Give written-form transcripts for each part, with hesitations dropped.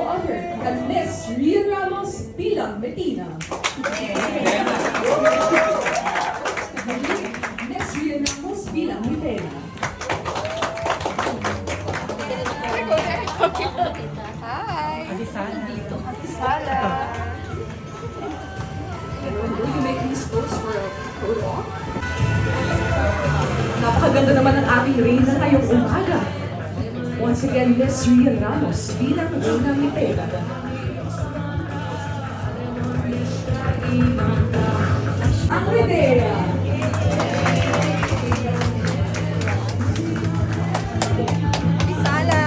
other than Miss Rian Ramos bilang Medina. Miss Rian Ramos bilang Medina. Hi! Sala. Will you make these pose for a photo op? Napakaganda naman ng ating reyna ngayong umaga. Once again, Miss Rian Ramos bilang unang Medina. Ang Medina. Sala.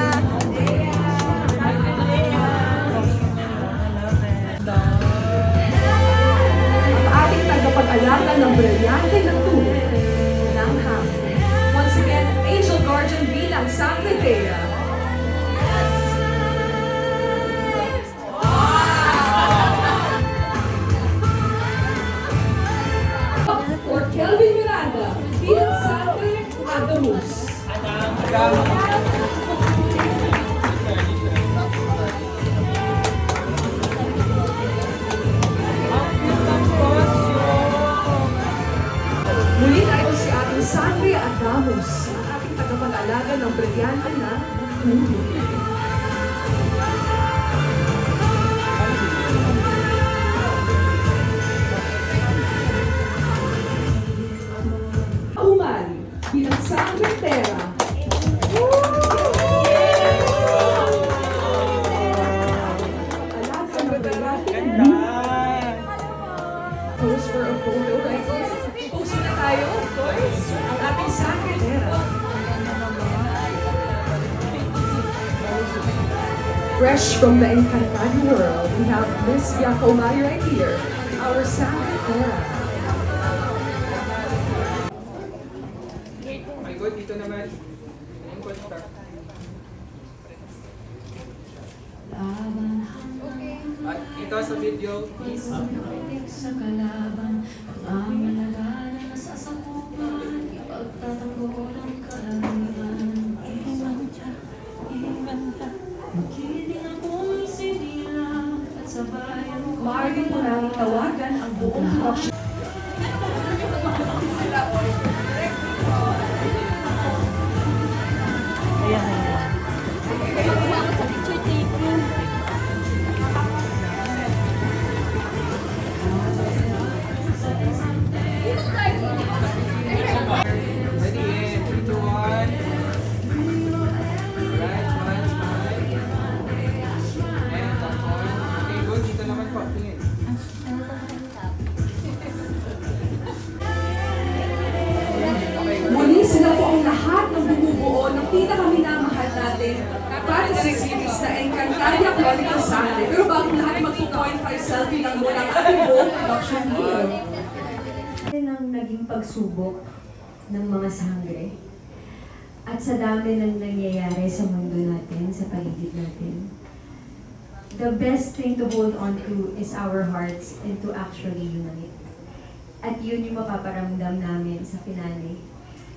Ang ating tagapag-alaga ng brilyante na tulog ng hangin. Once again, Angel Guardian bilang Sang Medina. Or Kelvin Miranda bilang Sante Adamus. Muli tayo si ating Sante Adamus, ang ating tagapag-alaga ng brilyante na tulog. Umali bilang Sang Rentera. Alaga ng brilyante na pose for a photo, right? Pose na tayo, of course. Ang ating Sang Rentera. Fresh from the Encantado world, we have Miss Bianca Umali right here, our Sang Rentera. My God, dito naman. Ang coach start. At ito sa video, please. Sa kalaban, ang alaga na nasasakupan, ipagtatanggol ang karamihan. Inganta, makinig ako'y sinila, at sabayan ko. Maaari po namin tawagan ang buong production. Ready, in 3, 2, 1. Right, smile. And that one. Okay, good. Dito naman po. Tingin. Muli sila po ang lahat ng bumubuo ng pinakaminamahal natin para sa series na Encantadia Chronicles Sangre. Pero bago lahat mag-2.5 selfie lang muna ang ating buong production team. Ng naging pagsubok ng mga sangre at sa dami ng nangyayari sa mundo natin, sa paligid natin, the best thing to hold on to is our hearts and to actually unite. At yun yung mapaparamdam namin sa finale.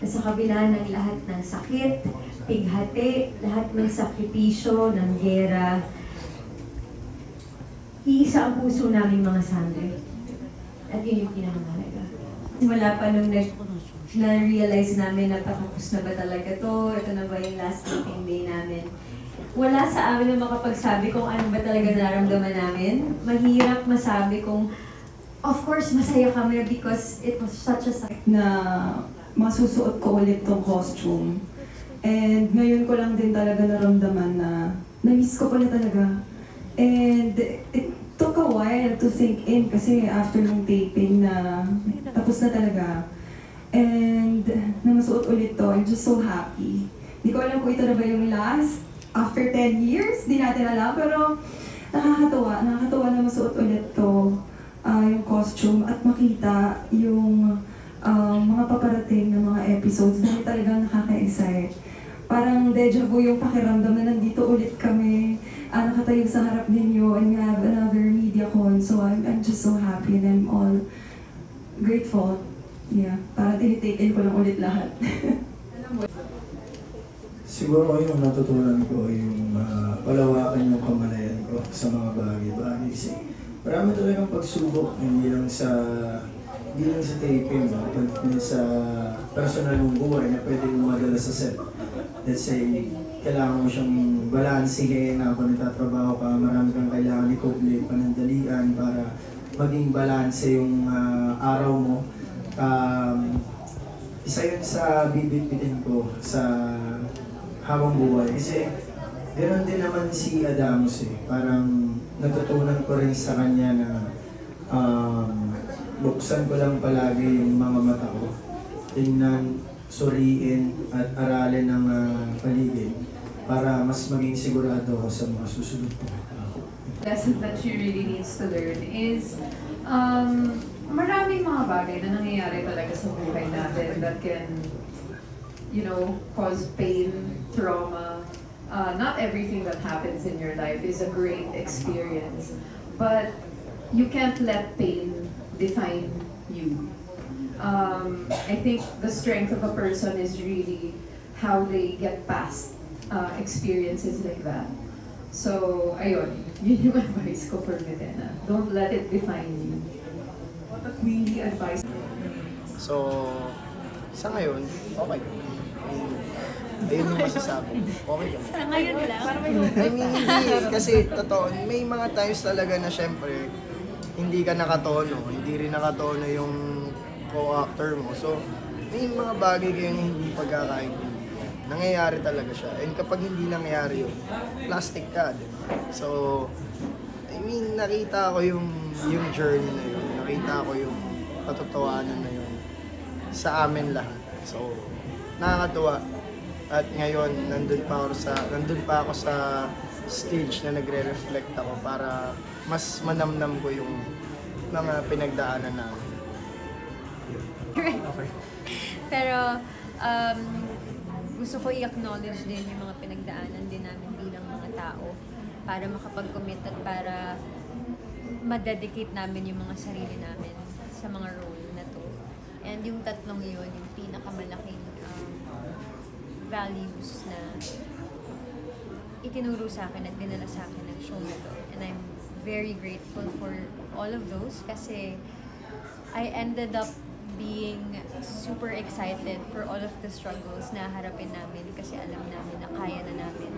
Na sa kabila ng lahat ng sakit, pighati, lahat ng sakripisyo, ng gera, iisa ang puso namin mga sangre. At yun yung pinakamahalaga. Simula pa nung na-realize namin na patapos na ba talaga to, ito na ba yung last meeting day namin. Wala sa amin na makapagsabi kung ano ba talaga nararamdaman namin. Mahirap masabi kung, of course, masaya kami because it was such a na masusuot ko ulit tong costume. And ngayon ko lang din talaga naramdaman na na-miss ko pala talaga. And it took a while to sink in kasi after ng taping na tapos na talaga. And na masuot ulit to, I'm just so happy. Hindi ko alam kung ito na ba yung last after 10 years, di natin alam. Pero nakakatawa na masuot ulit to, yung costume at makita yung mga paparating na mga episodes dahil talagang nakaka-excite. Parang deja vu yung pakiramdam na nandito ulit kami, nakatayo sa harap ninyo and we have another media con. So I'm just so happy and I'm all grateful. Yeah, parang tinitake in ko lang ulit lahat. Siguro yung natutunan ko yung palawakan yung kamalayan ko. sa mga bagay-bagay. Kasi marami talagang pagsubok, hindi lang sa taping, no? Pati sa personal mong buhay na pwede mo madala sa set. Let's say, kailangan mo siyang balansihin na kung nagtatrabaho ka, marami kang kailangan i-complete, panandalian para maging balanse yung araw mo. Isa yun sa bibit-bitin ko sa habang buhay. Kasi ganoon din naman si Adamus eh. Parang natutunan ko rin sa kanya na buksan ko lang palagi yung mga mata ko. Tingnan, suriin at aralin ng paligid para mas maging sigurado ako sa mga susunod ko. Lesson that she really needs to learn is maraming mga bagay na nangyayari talaga sa buhay natin that can, you know, cause pain, trauma. Not everything that happens in your life is a great experience, but you can't let pain define you. I think the strength of a person is really how they get past experiences like that. So, ayun, yun yung advice ko for Medena. Don't let it define you. What a queenly advice. So, sa ngayon, okay. Ayun yung masasabi. Okay lang. Sa ngayon lang. I mean, hindi. Kasi, totoo, may mga times talaga na syempre, hindi ka nakatono. Hindi rin nakatono yung co-actor mo. So, may mga bagay kayong hindi pagkakaintindihan. Nangyayari talaga siya. And kapag hindi nangyayari yun, plastic ka, di ba? So, I mean, nakita ko yung journey na yun. Nakita ko yung katotohanan na yun sa amin lahat. So, nakakatuwa. At ngayon, nandun pa ako sa stage na nagre-reflect ako para mas manamnam ko yung mga pinagdaanan namin. Pero, gusto ko i-acknowledge din yung mga pinagdaanan din namin bilang mga tao para makapag-commit at para ma-dedicate namin yung mga sarili namin sa mga role na to. And yung tatlong yun, yung pinakamalaking values na itinuro sa akin at dinala sa akin ng show na to. And I'm very grateful for all of those kasi I ended up being super excited for all of the struggles na harapin namin kasi alam namin na kaya na namin.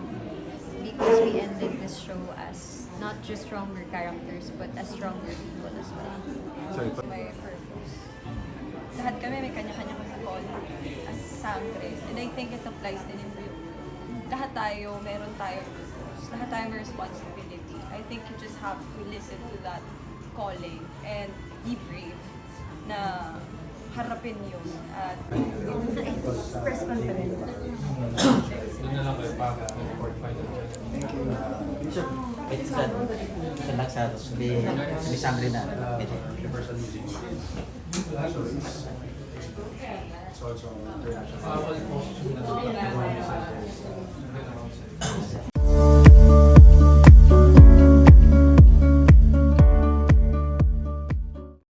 Because we ended this show as not just stronger characters but as stronger people as well. May purpose. Lahat kami may kanya-kanya kasi call as sangre. And I think it applies din in real. Lahat tayo, meron tayong purpose. Lahat tayo may responsibility. I think you just have to listen to that calling and be brave na harapin yun at Press conference. Salaksados, di sangre na. So,